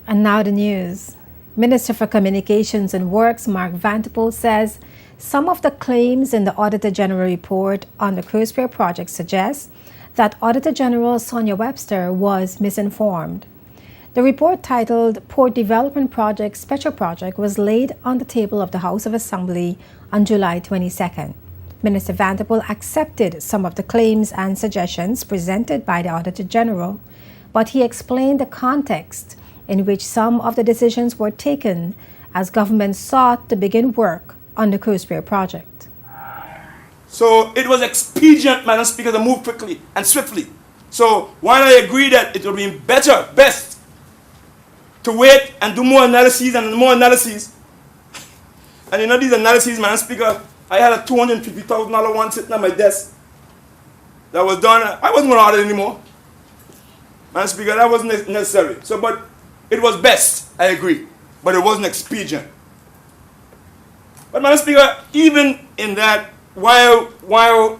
And now the news. Minister for Communications and Works Mark Vanterpool says some of the claims in the Auditor General report on the Cruise Pier project suggest that Auditor General Sonia Webster was misinformed. The report, titled Port Development Project Special Project, was laid on the table of the House of Assembly on July 22nd. Minister Vanterpool accepted some of the claims and suggestions presented by the Auditor General, but he explained the context in which some of the decisions were taken as government sought to begin work on the Cruise Pier project. So it was expedient, Madam Speaker, to move quickly and swiftly. So while I agree that it would be best to wait and do more analyses and more analyses, and you know these analyses, Madam Speaker, I had a $250,000 one sitting on my desk that was done. I wasn't going to audit anymore. Madam Speaker, that wasn't necessary. So, but it was best, I agree, but it wasn't expedient. But Madam Speaker, even in that, while I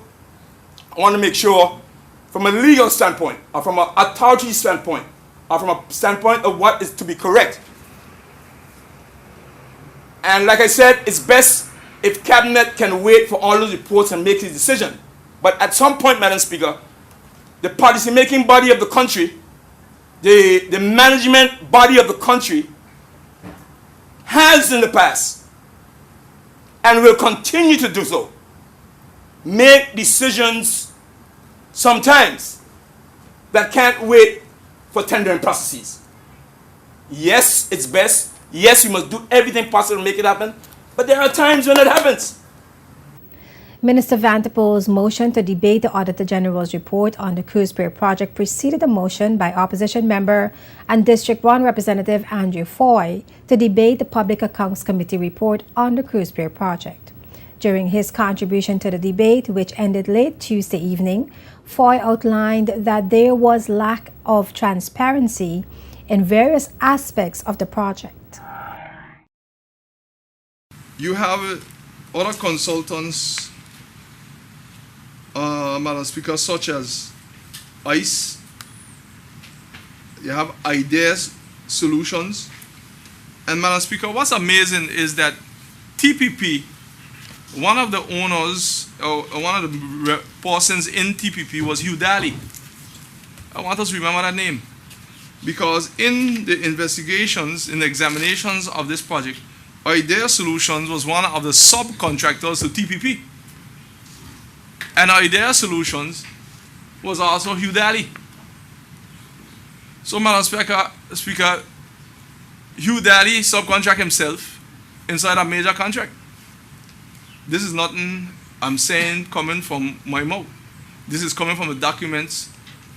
want to make sure, from a legal standpoint, or from an authority standpoint, or from a standpoint of what is to be correct, and like I said, it's best if Cabinet can wait for all those reports and make his decision. But at some point, Madam Speaker, the policy-making body of the country, the management body of the country, has in the past, and will continue to do so, make decisions sometimes that can't wait for tendering processes. Yes, it's best. Yes, we must do everything possible to make it happen. But there are times when it happens. Minister Vanterpool's motion to debate the Auditor General's report on the Cruise Pier project preceded a motion by opposition member and District 1 Representative Andrew Foy to debate the Public Accounts Committee report on the Cruise Pier project. During his contribution to the debate, which ended late Tuesday evening, Foy outlined that there was lack of transparency in various aspects of the project. You have other consultants, Madam Speaker, such as ICE. You have ideas, solutions. And Madam Speaker, what's amazing is that TPP, one of the owners, or one of the persons in TPP was Hugh Daly. I want us to remember that name. Because in the investigations, in the examinations of this project, Idea Solutions was one of the subcontractors to TPP. And Idea Solutions was also Hugh Daly. So, Madam Speaker, Hugh Daly subcontract himself inside a major contract. This is nothing I'm saying coming from my mouth. This is coming from the documents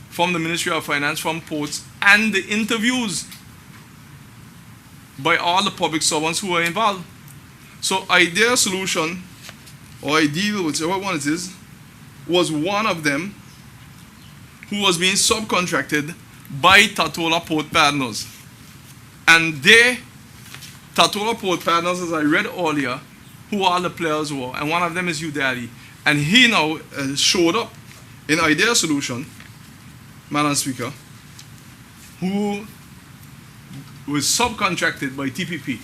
from the Ministry of Finance, from ports, and the interviews by all the public servants who are involved. So Idea Solution, or Ideal, whichever one it is, was one of them who was being subcontracted by Tatola Port Partners. And they, Tatola Port Partners, as I read earlier, who all the players were, and one of them is Hugh Daly. And he now showed up in Idea Solution, Madam Speaker, who was subcontracted by TPP.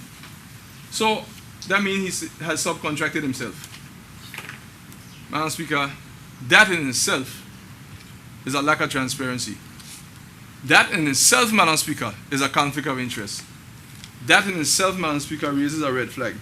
So that means he has subcontracted himself. Madam Speaker, that in itself is a lack of transparency. That in itself, Madam Speaker, is a conflict of interest. That in itself, Madam Speaker, raises a red flag.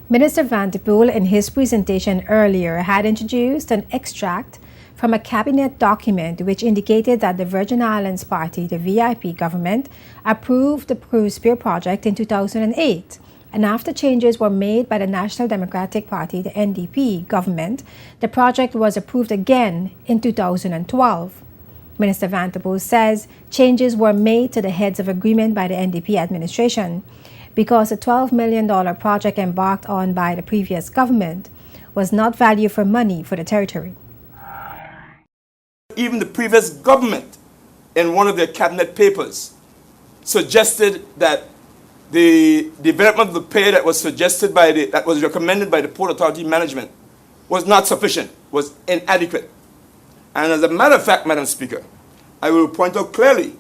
Minister Vanterpool, in his presentation earlier, had introduced an extract from a cabinet document which indicated that the Virgin Islands Party, the VIP government, approved the Cruise Pier project in 2008. And after changes were made by the National Democratic Party, the NDP government, the project was approved again in 2012. Minister Vanterpool says changes were made to the heads of agreement by the NDP administration because the $12 million project embarked on by the previous government was not value for money for the territory. Even the previous government, in one of their cabinet papers, suggested that the development of the pier that was that was recommended by the Port Authority management was not sufficient, was inadequate. And as a matter of fact, Madam Speaker, I will point out clearly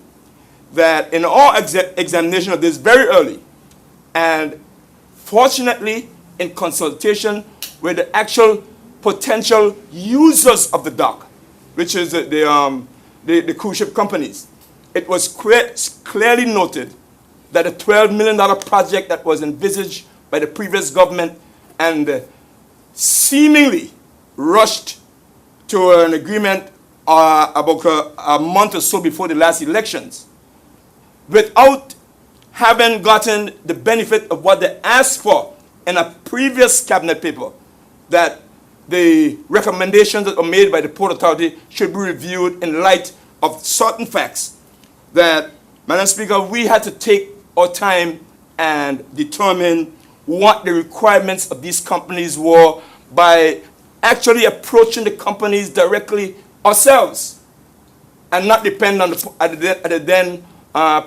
that in our examination of this very early, and fortunately in consultation with the actual potential users of the dock, which is the cruise ship companies, it was clearly noted that a $12 million project that was envisaged by the previous government and seemingly rushed to an agreement about a month or so before the last elections, without having gotten the benefit of what they asked for in a previous cabinet paper, that the recommendations that were made by the Port Authority should be reviewed in light of certain facts, that, Madam Speaker, we had to take our time and determine what the requirements of these companies were by actually approaching the companies directly ourselves and not depend on the then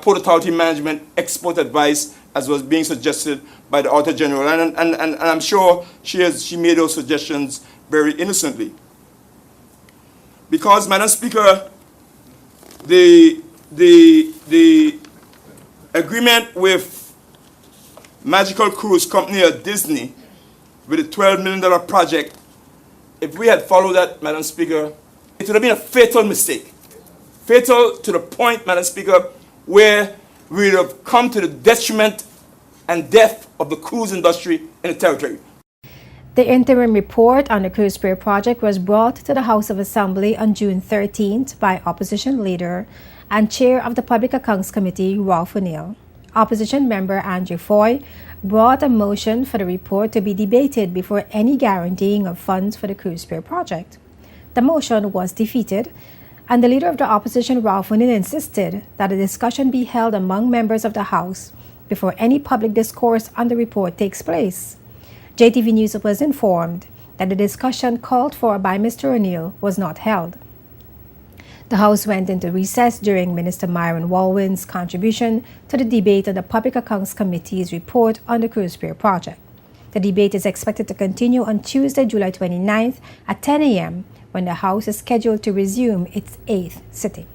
Port Authority management export advice as was being suggested by the Auditor General. And I'm sure she made those suggestions very innocently. Because, Madam Speaker, the agreement with Magical Cruise Company or Disney with a $12 million project, if we had followed that, Madam Speaker, it would have been a fatal mistake. Fatal to the point, Madam Speaker, where we would have come to the detriment and death of the cruise industry in the territory. The interim report on the Cruise Pier project was brought to the House of Assembly on June 13th by Opposition Leader and Chair of the Public Accounts Committee, Ralph O'Neill. Opposition member Andrew Foy brought a motion for the report to be debated before any guaranteeing of funds for the Cruise Pier project. The motion was defeated, and the Leader of the Opposition, Ralph O'Neill, insisted that a discussion be held among members of the House before any public discourse on the report takes place. JTV News was informed that the discussion called for by Mr. O'Neill was not held. The House went into recess during Minister Myron Walwyn's contribution to the debate on the Public Accounts Committee's report on the Cruise Pier project. The debate is expected to continue on Tuesday, July 29th at 10 a.m. when the House is scheduled to resume its 8th sitting.